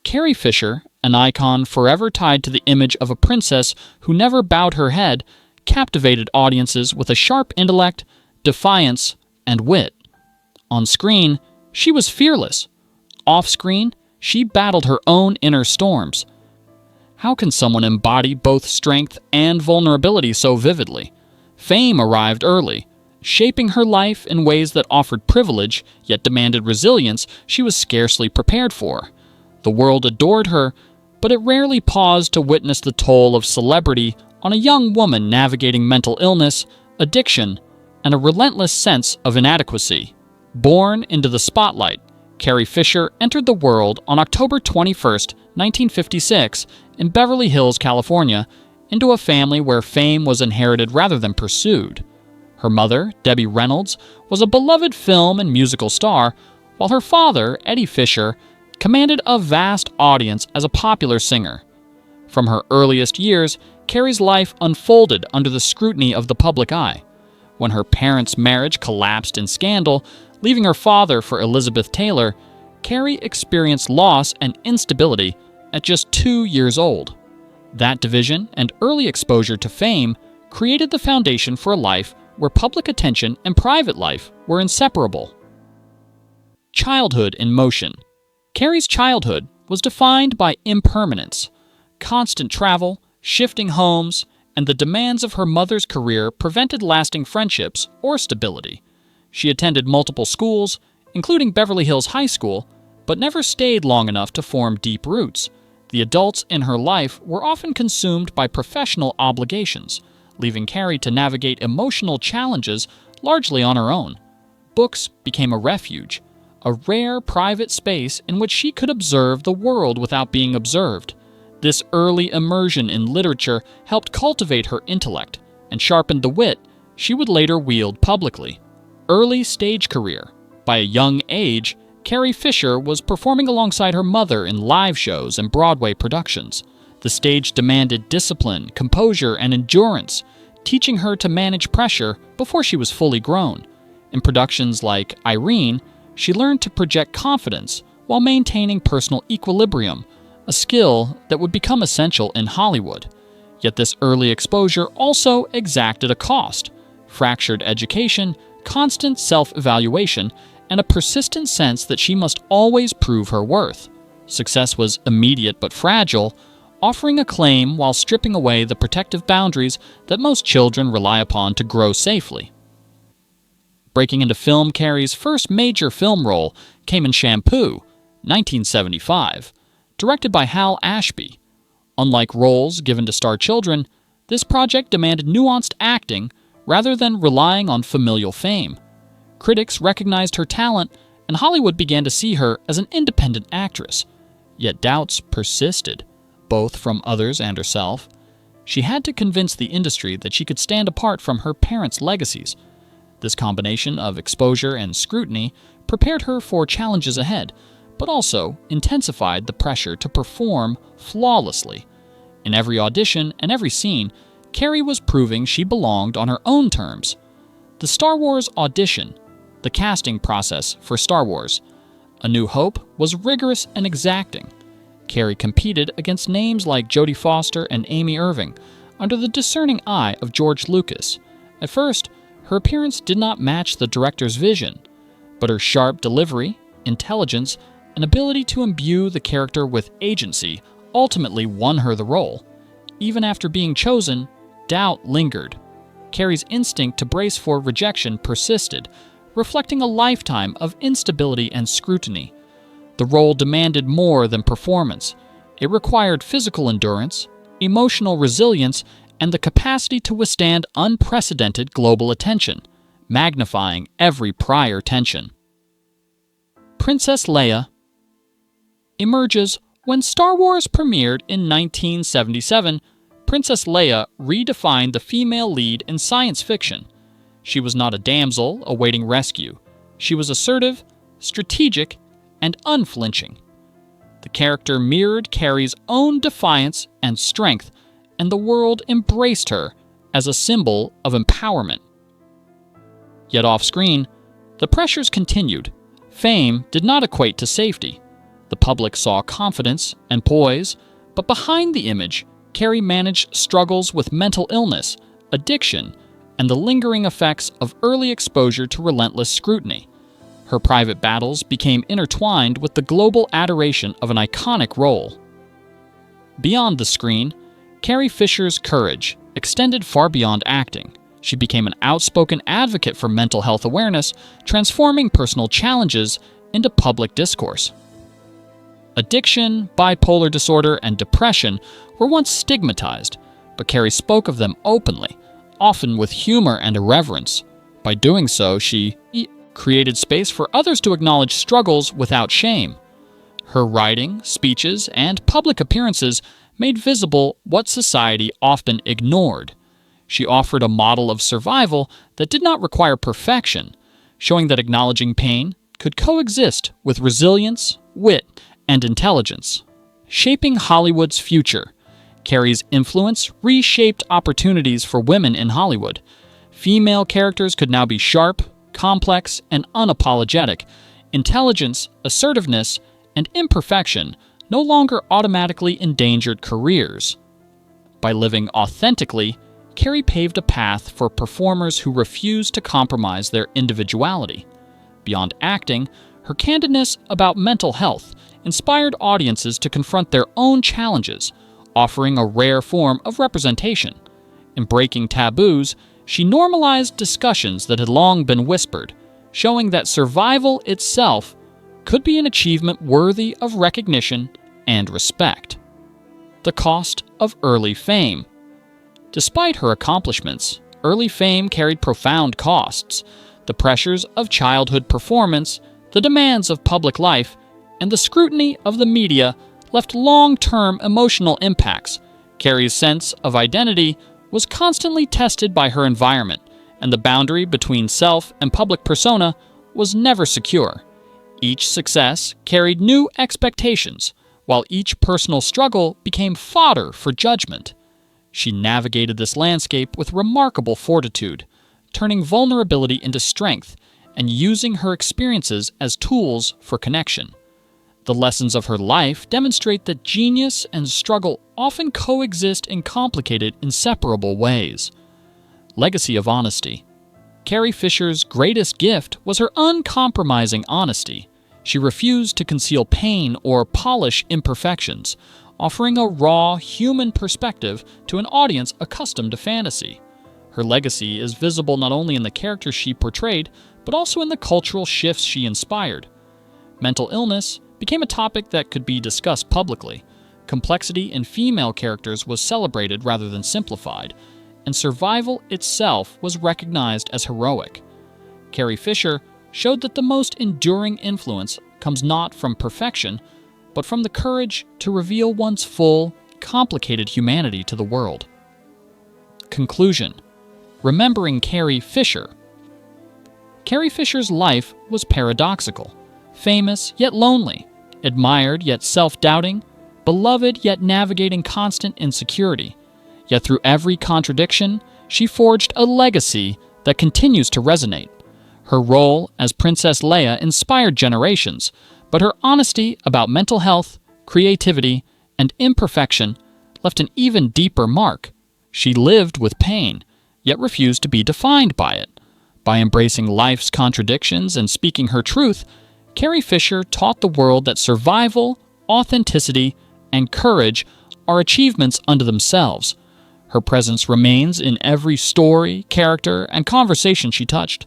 Carrie Fisher, an icon forever tied to the image of a princess who never bowed her head, captivated audiences with a sharp intellect, defiance, and wit. On screen, she was fearless. Off-screen, she battled her own inner storms. How can someone embody both strength and vulnerability so vividly? Fame arrived early, shaping her life in ways that offered privilege, yet demanded resilience she was scarcely prepared for. The world adored her, but it rarely paused to witness the toll of celebrity on a young woman navigating mental illness, addiction, and a relentless sense of inadequacy. Born into the spotlight, Carrie Fisher entered the world on October 21, 1956, in Beverly Hills, California, into a family where fame was inherited rather than pursued. Her mother, Debbie Reynolds, was a beloved film and musical star, while her father, Eddie Fisher, commanded a vast audience as a popular singer. From her earliest years, Carrie's life unfolded under the scrutiny of the public eye. When her parents' marriage collapsed in scandal, leaving her father for Elizabeth Taylor, Carrie experienced loss and instability at just 2 years old. That division and early exposure to fame created the foundation for a life where public attention and private life were inseparable. Childhood in motion. Carrie's childhood was defined by impermanence. Constant travel, shifting homes, and the demands of her mother's career prevented lasting friendships or stability. She attended multiple schools, including Beverly Hills High School, but never stayed long enough to form deep roots. The adults in her life were often consumed by professional obligations, leaving Carrie to navigate emotional challenges largely on her own. Books became a refuge, a rare private space in which she could observe the world without being observed. This early immersion in literature helped cultivate her intellect and sharpened the wit she would later wield publicly. Early stage career. By a young age, Carrie Fisher was performing alongside her mother in live shows and Broadway productions. The stage demanded discipline, composure, and endurance, teaching her to manage pressure before she was fully grown. In productions like Irene, she learned to project confidence while maintaining personal equilibrium, a skill that would become essential in Hollywood. Yet this early exposure also exacted a cost: fractured education, constant self-evaluation, and a persistent sense that she must always prove her worth. Success was immediate but fragile, offering acclaim while stripping away the protective boundaries that most children rely upon to grow safely. Breaking into film, Carrie's first major film role came in Shampoo, 1975, directed by Hal Ashby. Unlike roles given to star children, this project demanded nuanced acting rather than relying on familial fame. Critics recognized her talent, and Hollywood began to see her as an independent actress. Yet doubts persisted, both from others and herself. She had to convince the industry that she could stand apart from her parents' legacies. This combination of exposure and scrutiny prepared her for challenges ahead, but also intensified the pressure to perform flawlessly. In every audition and every scene, Carrie was proving she belonged on her own terms. The Star Wars audition, the casting process for Star Wars, A New Hope, was rigorous and exacting. Carrie competed against names like Jodie Foster and Amy Irving, under the discerning eye of George Lucas. At first, her appearance did not match the director's vision, but her sharp delivery, intelligence, and ability to imbue the character with agency ultimately won her the role. Even after being chosen, doubt lingered. Carrie's instinct to brace for rejection persisted, reflecting a lifetime of instability and scrutiny. The role demanded more than performance. It required physical endurance, emotional resilience, and the capacity to withstand unprecedented global attention, magnifying every prior tension. Princess Leia emerges. When Star Wars premiered in 1977, Princess Leia redefined the female lead in science fiction. She was not a damsel awaiting rescue. She was assertive, strategic, and unflinching. The character mirrored Carrie's own defiance and strength, and the world embraced her as a symbol of empowerment. Yet off-screen, the pressures continued. Fame did not equate to safety. The public saw confidence and poise, but behind the image, Carrie managed struggles with mental illness, addiction, and the lingering effects of early exposure to relentless scrutiny. Her private battles became intertwined with the global adoration of an iconic role. Beyond the screen, Carrie Fisher's courage extended far beyond acting. She became an outspoken advocate for mental health awareness, transforming personal challenges into public discourse. Addiction, bipolar disorder, and depression were once stigmatized, but Carrie spoke of them openly, often with humor and irreverence. By doing so, she created space for others to acknowledge struggles without shame. Her writing, speeches, and public appearances made visible what society often ignored. She offered a model of survival that did not require perfection, showing that acknowledging pain could coexist with resilience, wit, and intelligence. Shaping Hollywood's future, Carrie's influence reshaped opportunities for women in Hollywood. Female characters could now be sharp, complex, and unapologetic. Intelligence, assertiveness, and imperfection no longer automatically endangered careers. By living authentically, Carrie paved a path for performers who refused to compromise their individuality. Beyond acting, her candidness about mental health inspired audiences to confront their own challenges, offering a rare form of representation. In breaking taboos, she normalized discussions that had long been whispered, showing that survival itself could be an achievement worthy of recognition and respect. The cost of early fame. Despite her accomplishments, early fame carried profound costs. The pressures of childhood performance, the demands of public life, and the scrutiny of the media left long-term emotional impacts. Carrie's sense of identity was constantly tested by her environment, and the boundary between self and public persona was never secure. Each success carried new expectations, while each personal struggle became fodder for judgment. She navigated this landscape with remarkable fortitude, turning vulnerability into strength and using her experiences as tools for connection. The lessons of her life demonstrate that genius and struggle often coexist in complicated, inseparable ways. Legacy of honesty. Carrie Fisher's greatest gift was her uncompromising honesty. She refused to conceal pain or polish imperfections, offering a raw, human perspective to an audience accustomed to fantasy. Her legacy is visible not only in the characters she portrayed, but also in the cultural shifts she inspired. Mental illness became a topic that could be discussed publicly. Complexity in female characters was celebrated rather than simplified, and survival itself was recognized as heroic. Carrie Fisher showed that the most enduring influence comes not from perfection, but from the courage to reveal one's full, complicated humanity to the world. Conclusion. Remembering Carrie Fisher. Carrie Fisher's life was paradoxical. Famous yet lonely, admired yet self-doubting, beloved yet navigating constant insecurity. Yet through every contradiction, she forged a legacy that continues to resonate. Her role as Princess Leia inspired generations, but her honesty about mental health, creativity, and imperfection left an even deeper mark. She lived with pain, yet refused to be defined by it. By embracing life's contradictions and speaking her truth, Carrie Fisher taught the world that survival, authenticity, and courage are achievements unto themselves. Her presence remains in every story, character, and conversation she touched.